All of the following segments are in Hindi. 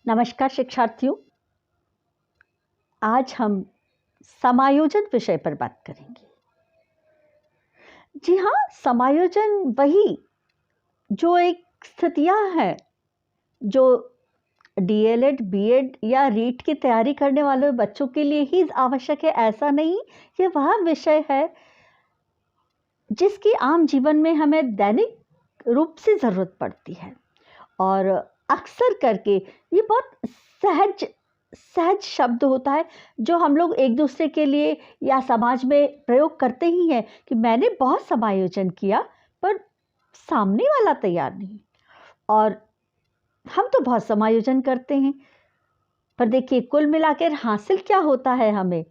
नमस्कार शिक्षार्थियों। आज हम समायोजन विषय पर बात करेंगे। जी हाँ, समायोजन वही जो एक स्थितियां हैं जो डीएलएड, बीएड या रीट की तैयारी करने वाले बच्चों के लिए ही आवश्यक है, ऐसा नहीं। ये वह विषय है जिसकी आम जीवन में हमें दैनिक रूप से ज़रूरत पड़ती है और अक्सर करके ये बहुत सहज शब्द होता है जो हम लोग एक दूसरे के लिए या समाज में प्रयोग करते ही हैं कि मैंने बहुत समायोजन किया, पर सामने वाला तैयार नहीं। और हम तो बहुत समायोजन करते हैं, पर देखिए कुल मिलाकर हासिल क्या होता है हमें,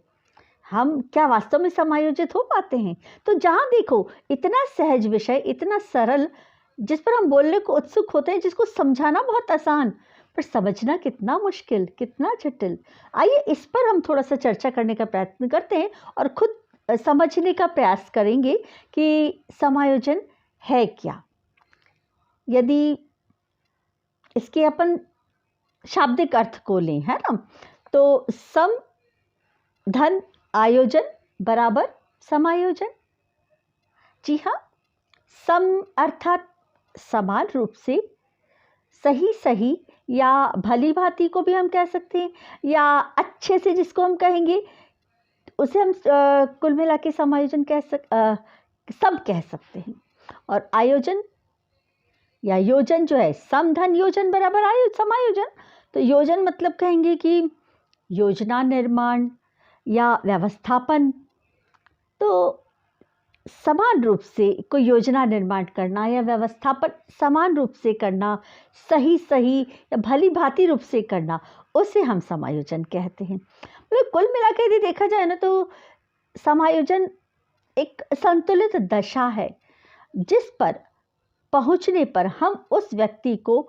हम क्या वास्तव में समायोजित हो पाते हैं? तो जहाँ देखो इतना सहज विषय, इतना सरल, जिस पर हम बोलने को उत्सुक होते हैं, जिसको समझाना बहुत आसान पर समझना कितना मुश्किल, कितना जटिल। आइए इस पर हम थोड़ा सा चर्चा करने का प्रयत्न करते हैं और खुद समझने का प्रयास करेंगे कि समायोजन है क्या। यदि इसके अपन शाब्दिक अर्थ को लें, है ना, तो सम धन आयोजन बराबर समायोजन। जी हाँ, सम अर्थात समान रूप से, सही या भली भांति को भी हम कह सकते हैं, या अच्छे से जिसको हम कहेंगे उसे हम कुल मिला के समायोजन सब कह सकते हैं। और आयोजन या योजन जो है, सम धन योजन बराबर समायोजन। तो योजन मतलब कहेंगे कि योजना निर्माण या व्यवस्थापन। तो समान रूप से कोई योजना निर्माण करना या व्यवस्थापन समान रूप से करना, सही या भली भांति रूप से करना, उसे हम समायोजन कहते हैं। मतलब कुल मिलाकर यदि देखा जाए ना, तो समायोजन एक संतुलित दशा है जिस पर पहुंचने पर हम उस व्यक्ति को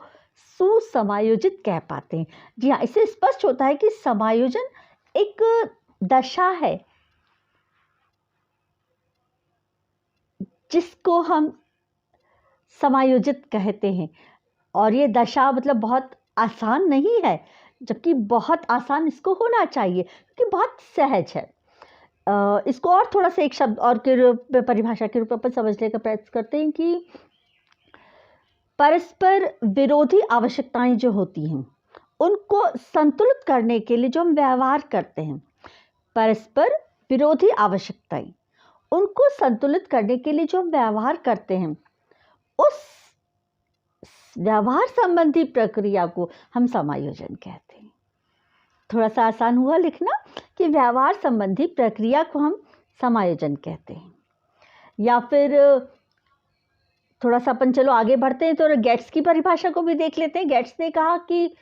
सुसमायोजित कह पाते हैं। जी हाँ, इससे स्पष्ट होता है कि समायोजन एक दशा है जिसको हम समायोजित कहते हैं। और ये दशा मतलब बहुत आसान नहीं है, जबकि बहुत आसान इसको होना चाहिए क्योंकि बहुत सहज है। इसको और थोड़ा सा एक शब्द और के रूप में, परिभाषा के रूप में अपन समझने का प्रयत्न करते हैं कि परस्पर विरोधी आवश्यकताएं जो होती हैं उनको संतुलित करने के लिए जो हम व्यवहार करते हैं, परस्पर विरोधी आवश्यकताएं, उनको संतुलित करने के लिए जो हम व्यवहार करते हैं, उस व्यवहार संबंधी प्रक्रिया को हम समायोजन कहते हैं। थोड़ा सा आसान हुआ लिखना कि व्यवहार संबंधी प्रक्रिया को हम समायोजन कहते हैं। या फिर थोड़ा सा अपन चलो आगे बढ़ते हैं, तो गेट्स की परिभाषा को भी देख लेते हैं। गेट्स ने कहा कि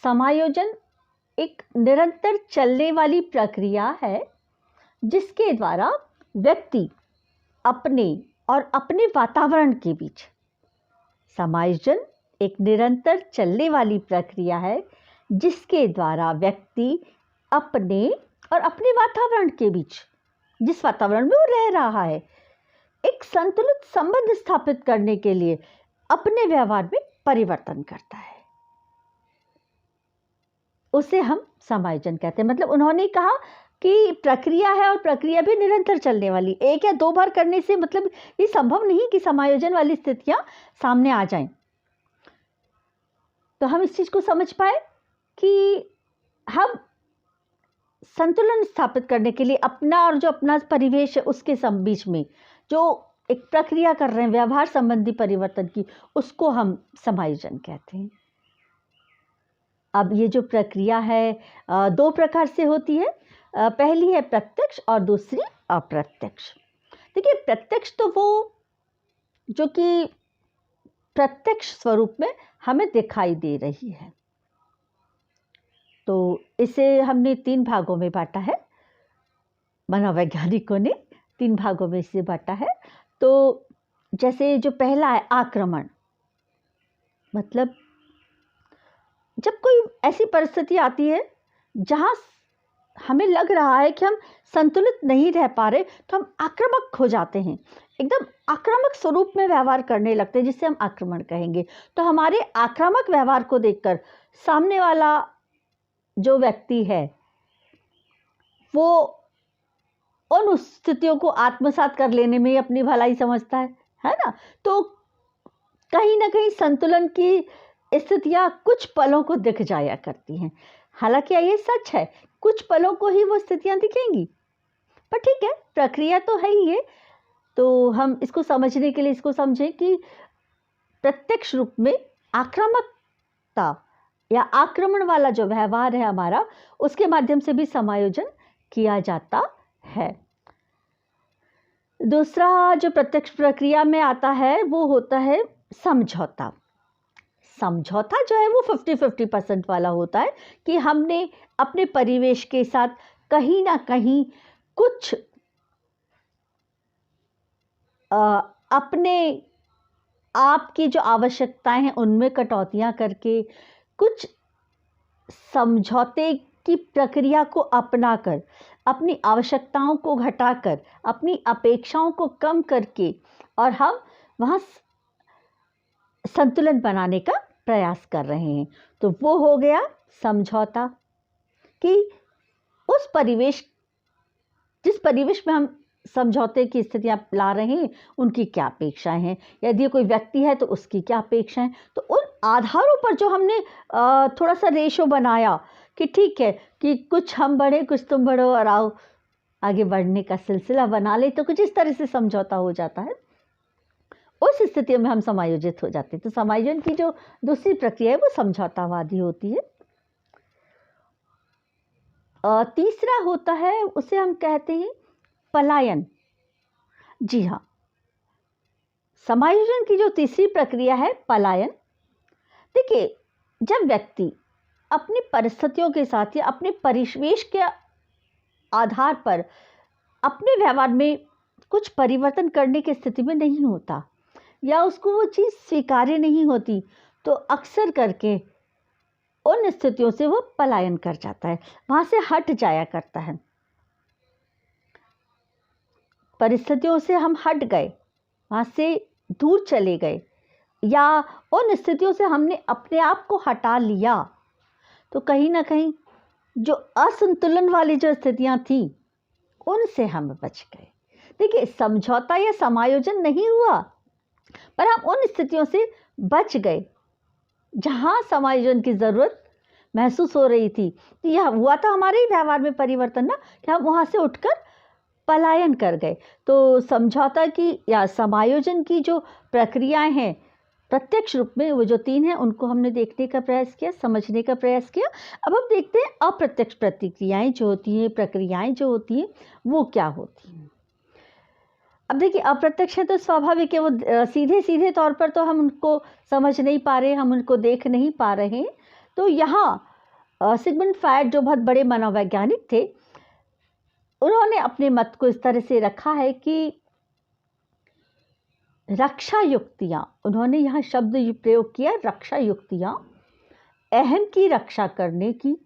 समायोजन एक निरंतर चलने वाली प्रक्रिया है जिसके द्वारा व्यक्ति अपने और अपने वातावरण के बीच, समायोजन एक निरंतर चलने वाली प्रक्रिया है जिसके द्वारा व्यक्ति अपने और अपने वातावरण के बीच, जिस वातावरण में वो रह रहा है, एक संतुलित संबंध स्थापित करने के लिए अपने व्यवहार में परिवर्तन करता है, उसे हम समायोजन कहते हैं। मतलब उन्होंने कहा कि प्रक्रिया है और प्रक्रिया भी निरंतर चलने वाली, एक या दो बार करने से मतलब ये संभव नहीं कि समायोजन वाली स्थितियां सामने आ जाएं। तो हम इस चीज को समझ पाए कि हम संतुलन स्थापित करने के लिए अपना और जो अपना परिवेश है उसके बीच में जो एक प्रक्रिया कर रहे हैं व्यवहार संबंधी परिवर्तन की, उसको हम समायोजन कहते हैं। अब ये जो प्रक्रिया है दो प्रकार से होती है। पहली है प्रत्यक्ष और दूसरी अप्रत्यक्ष। देखिए, प्रत्यक्ष तो वो जो कि प्रत्यक्ष स्वरूप में हमें दिखाई दे रही है। तो इसे हमने 3 भागों में बांटा है, मनोवैज्ञानिकों ने 3 भागों में इसे बांटा है। तो जैसे जो पहला है आक्रमण, मतलब जब कोई ऐसी परिस्थिति आती है जहाँ हमें लग रहा है कि हम संतुलित नहीं रह पा रहे, तो हम आक्रामक हो जाते हैं, एकदम आक्रामक स्वरूप में व्यवहार करने लगते हैं, जिसे हम आक्रमण कहेंगे। तो हमारे आक्रामक व्यवहार को देखकर सामने वाला जो व्यक्ति है वो उन स्थितियों को आत्मसात कर लेने में ही अपनी भलाई समझता है ना। तो कहीं ना कहीं संतुलन की स्थितियां कुछ पलों को दिख जाया करती हैं। हालांकि ये सच है, कुछ पलों को ही वो स्थितियां दिखेंगी, पर ठीक है, प्रक्रिया तो है ही है। तो हम इसको समझने के लिए इसको समझें कि प्रत्यक्ष रूप में आक्रामकता या आक्रमण वाला जो व्यवहार है हमारा, उसके माध्यम से भी समायोजन किया जाता है। दूसरा जो प्रत्यक्ष प्रक्रिया में आता है वो होता है समझौता। समझौता जो है वो 50-50% वाला होता है कि हमने अपने परिवेश के साथ कहीं ना कहीं कुछ अपने आप की जो आवश्यकताएं हैं उनमें कटौतियां करके, कुछ समझौते की प्रक्रिया को अपनाकर, अपनी आवश्यकताओं को घटाकर, अपनी अपेक्षाओं को कम करके, और हम वहाँ संतुलन बनाने का प्रयास कर रहे हैं। तो वो हो गया समझौता कि उस परिवेश, जिस परिवेश में हम समझौते की स्थितियां ला रहे हैं, उनकी क्या अपेक्षाएं हैं। यदि कोई व्यक्ति है तो उसकी क्या अपेक्षाएं। तो उन आधारों पर जो हमने थोड़ा सा रेशो बनाया कि ठीक है कि कुछ हम बढ़े कुछ तुम बढ़ो और आओ आगे बढ़ने का सिलसिला बना ले, तो कुछ इस तरह से समझौता हो जाता है। उस स्थिति में हम समायोजित हो जाते हैं। तो समायोजन की जो दूसरी प्रक्रिया है वो समझौतावादी होती है। तीसरा होता है, उसे हम कहते हैं पलायन। जी हाँ, समायोजन की जो तीसरी प्रक्रिया है पलायन। देखिए, जब व्यक्ति अपनी परिस्थितियों के साथ या अपने परिवेश के आधार पर अपने व्यवहार में कुछ परिवर्तन करने की स्थिति में नहीं होता या उसको वो चीज़ स्वीकार्य नहीं होती, तो अक्सर करके उन स्थितियों से वो पलायन कर जाता है, वहाँ से हट जाया करता है। परिस्थितियों से हम हट गए, वहाँ से दूर चले गए, या उन स्थितियों से हमने अपने आप को हटा लिया, तो कहीं ना कहीं जो असंतुलन वाली जो स्थितियाँ थीं उनसे हम बच गए। देखिए, समझौता या समायोजन नहीं हुआ, पर हम उन स्थितियों से बच गए जहाँ समायोजन की ज़रूरत महसूस हो रही थी। तो यह हुआ था हमारे ही व्यवहार में परिवर्तन ना, कि हम वहाँ से उठकर पलायन कर गए। तो समझौता की या समायोजन की जो प्रक्रियाएं हैं प्रत्यक्ष रूप में, वो जो 3 हैं, उनको हमने देखने का प्रयास किया, समझने का प्रयास किया। अब हम देखते हैं अप्रत्यक्ष प्रतिक्रियाएं जो होती हैं, प्रक्रियाएं जो होती हैं, वो क्या होती हैं। अब देखिए, अप्रत्यक्ष है तो स्वाभाविक है, वो सीधे सीधे तौर पर तो हम उनको समझ नहीं पा रहे, हम उनको देख नहीं पा रहे। तो यहाँ सिगमंड फ्रायड जो बहुत बड़े मनोवैज्ञानिक थे, उन्होंने अपने मत को इस तरह से रखा है कि रक्षा युक्तियाँ, उन्होंने यहाँ शब्द प्रयोग किया, रक्षा युक्तियाँ अहम की रक्षा करने की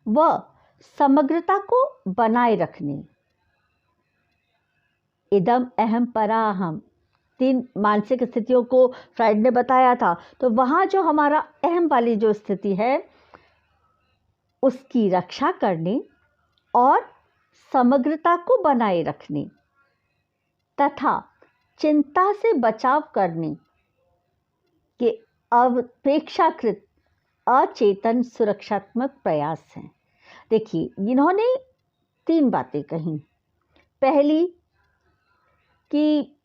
व समग्रता को बनाए रखने, इदम अहम पराहम, 3 मानसिक स्थितियों को फ्रायड ने बताया था। तो वहाँ जो हमारा अहम वाली जो स्थिति है उसकी रक्षा करने और समग्रता को बनाए रखने तथा चिंता से बचाव करने के अपेक्षाकृत अचेतन सुरक्षात्मक प्रयास हैं। देखिए, इन्होंने 3 बातें कही। पहली कि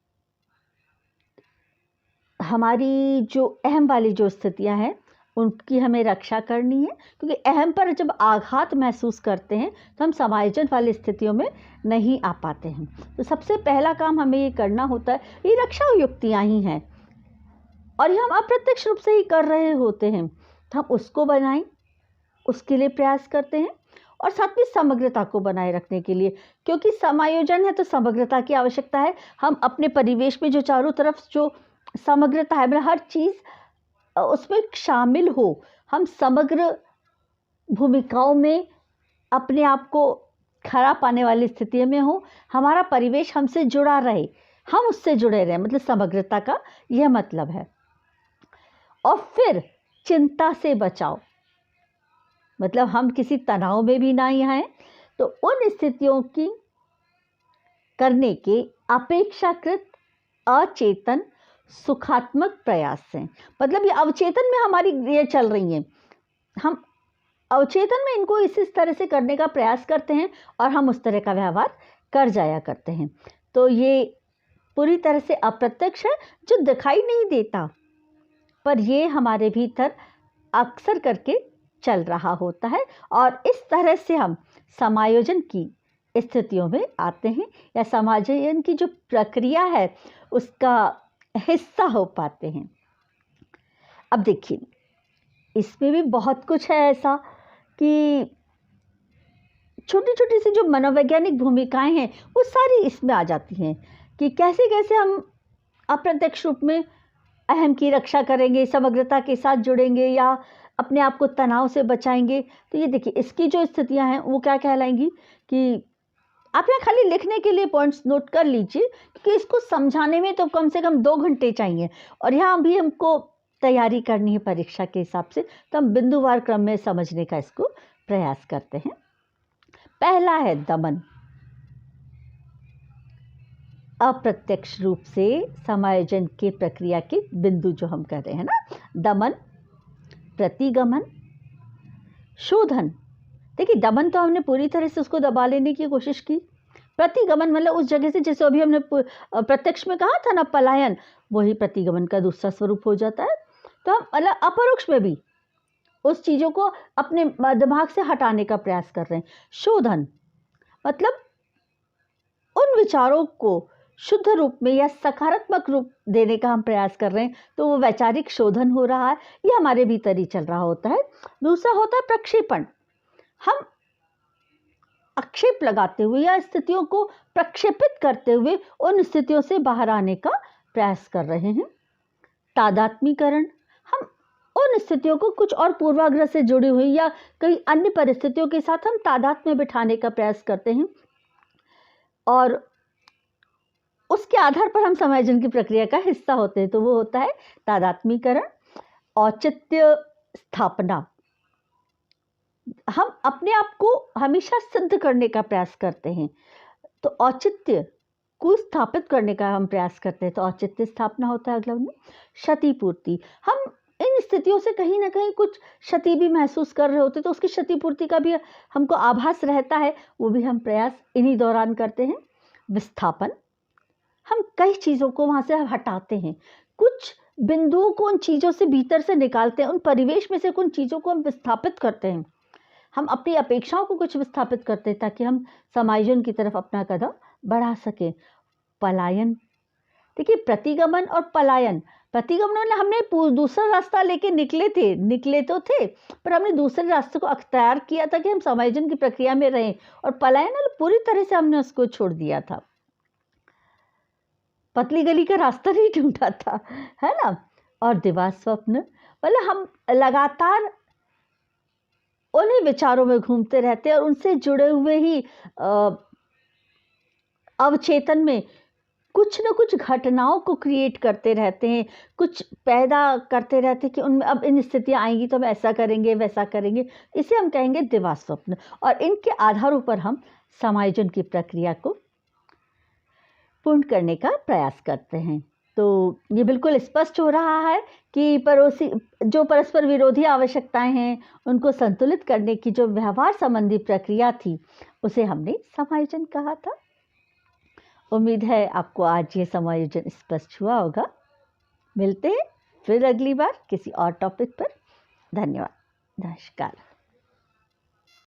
हमारी जो अहम वाली जो स्थितियां हैं उनकी हमें रक्षा करनी है, क्योंकि अहम पर जब आघात महसूस करते हैं तो हम समायोजन वाली स्थितियों में नहीं आ पाते हैं। तो सबसे पहला काम हमें ये करना होता है, ये रक्षा युक्तियाँ ही हैं और ये हम अप्रत्यक्ष रूप से ही कर रहे होते हैं, तो हम उसको बनाएं, उसके लिए प्रयास करते हैं। और साथ में समग्रता को बनाए रखने के लिए, क्योंकि समायोजन है तो समग्रता की आवश्यकता है। हम अपने परिवेश में जो चारों तरफ जो समग्रता है, मतलब हर चीज़ उसमें शामिल हो, हम समग्र भूमिकाओं में अपने आप को खरा पाने वाली स्थिति में हो, हमारा परिवेश हमसे जुड़ा रहे, हम उससे जुड़े रहें, मतलब समग्रता का यह मतलब है। और फिर चिंता से बचाओ, मतलब हम किसी तनाव में भी ना आए, तो उन स्थितियों की करने के अपेक्षाकृत अचेतन सुखात्मक प्रयास हैं। मतलब ये अवचेतन में हमारी ये चल रही हैं, हम अवचेतन में इनको इस तरह से करने का प्रयास करते हैं और हम उस तरह का व्यवहार कर जाया करते हैं। तो ये पूरी तरह से अप्रत्यक्ष है, जो दिखाई नहीं देता, पर ये हमारे भीतर अक्सर करके चल रहा होता है और इस तरह से हम समायोजन की स्थितियों में आते हैं या समायोजन की जो प्रक्रिया है उसका हिस्सा हो पाते हैं। अब देखिए, इसमें भी बहुत कुछ है ऐसा कि छोटी छोटी सी जो मनोवैज्ञानिक भूमिकाएं हैं वो सारी इसमें आ जाती हैं कि कैसे कैसे हम अप्रत्यक्ष रूप में अहम की रक्षा करेंगे, समग्रता के साथ जुड़ेंगे या अपने आप को तनाव से बचाएंगे। तो ये देखिए, इसकी जो स्थितियां हैं वो क्या कहलाएंगी कि आप यहाँ खाली लिखने के लिए पॉइंट्स नोट कर लीजिए, क्योंकि इसको समझाने में तो कम से कम 2 घंटे चाहिए और यहाँ भी हमको तैयारी करनी है परीक्षा के हिसाब से, तो हम बिंदुवार क्रम में समझने का इसको प्रयास करते हैं। पहला है दमन। अप्रत्यक्ष रूप से समायोजन की प्रक्रिया के बिंदु जो हम कर रहे हैं ना, दमन, प्रतिगमन, शोधन। देखिए, दमन तो हमने पूरी तरह से उसको दबा लेने की कोशिश की। प्रतिगमन मतलब उस जगह से, जैसे अभी हमने प्रत्यक्ष में कहा था ना पलायन, वही प्रतिगमन का दूसरा स्वरूप हो जाता है। तो हम मतलब अपरोक्ष में भी उस चीज़ों को अपने दिमाग से हटाने का प्रयास कर रहे हैं। शोधन मतलब उन विचारों को शुद्ध रूप में या सकारात्मक रूप देने का हम प्रयास कर रहे हैं, तो वो वैचारिक शोधन हो रहा है, ये हमारे भीतर ही चल रहा होता है। दूसरा होता है प्रक्षेपण। हम आक्षेप लगाते हुए या स्थितियों को प्रक्षेपित करते हुए उन स्थितियों से बाहर आने का प्रयास कर रहे हैं। तादात्मीकरण, हम उन स्थितियों को कुछ और पूर्वाग्रह से जुड़ी हुई या कई अन्य परिस्थितियों के साथ हम तादात्म्य में बिठाने का प्रयास करते हैं और उसके आधार पर हम समायोजन की प्रक्रिया का हिस्सा होते हैं। तो वो होता है तादात्मीकरण। औचित्य स्थापना, हम अपने आप को हमेशा सिद्ध करने का प्रयास करते हैं, तो औचित्य को स्थापित करने का हम प्रयास करते हैं, तो औचित्य स्थापना होता है अगला। क्षतिपूर्ति, हम इन स्थितियों से कहीं ना कहीं कुछ क्षति भी महसूस कर रहे होते, तो उसकी क्षतिपूर्ति का भी हमको आभास रहता है, वो भी हम प्रयास इन्हीं दौरान करते हैं। विस्थापन, हम कई चीज़ों को वहाँ से हटाते हैं, कुछ बिंदुओं को उन चीज़ों से भीतर से निकालते हैं, उन परिवेश में से कुछ चीज़ों को हम विस्थापित करते हैं, हम अपनी अपेक्षाओं को कुछ विस्थापित करते हैं ताकि हम समायोजन की तरफ अपना कदम बढ़ा सकें। पलायन, देखिए प्रतिगमन और पलायन, प्रतिगमन में हमने दूसरा रास्ता लेके निकले तो थे, पर हमने दूसरे रास्ते को अख्तियार किया था कि हम समायोजन की प्रक्रिया में रहें, और पलायन पूरी तरह से हमने उसको छोड़ दिया था, पतली गली का रास्ता नहीं ढूंढा था, है ना। और दिवा स्वप्न, मतलब हम लगातार उन्हीं विचारों में घूमते रहते हैं और उनसे जुड़े हुए ही अवचेतन में कुछ न कुछ घटनाओं को क्रिएट करते रहते हैं, कुछ पैदा करते रहते हैं कि उनमें अब इन स्थितियाँ आएंगी तो हम ऐसा करेंगे वैसा करेंगे, इसे हम कहेंगे दिवा स्वप्न। और इनके आधारों पर हम समायोजन की प्रक्रिया को पूर्ण करने का प्रयास करते हैं। तो ये बिल्कुल स्पष्ट हो रहा है कि जो परस्पर विरोधी आवश्यकताएं हैं उनको संतुलित करने की जो व्यवहार संबंधी प्रक्रिया थी उसे हमने समायोजन कहा था। उम्मीद है आपको आज ये समायोजन स्पष्ट हुआ होगा। मिलते हैं फिर अगली बार किसी और टॉपिक पर। धन्यवाद, नमस्कार।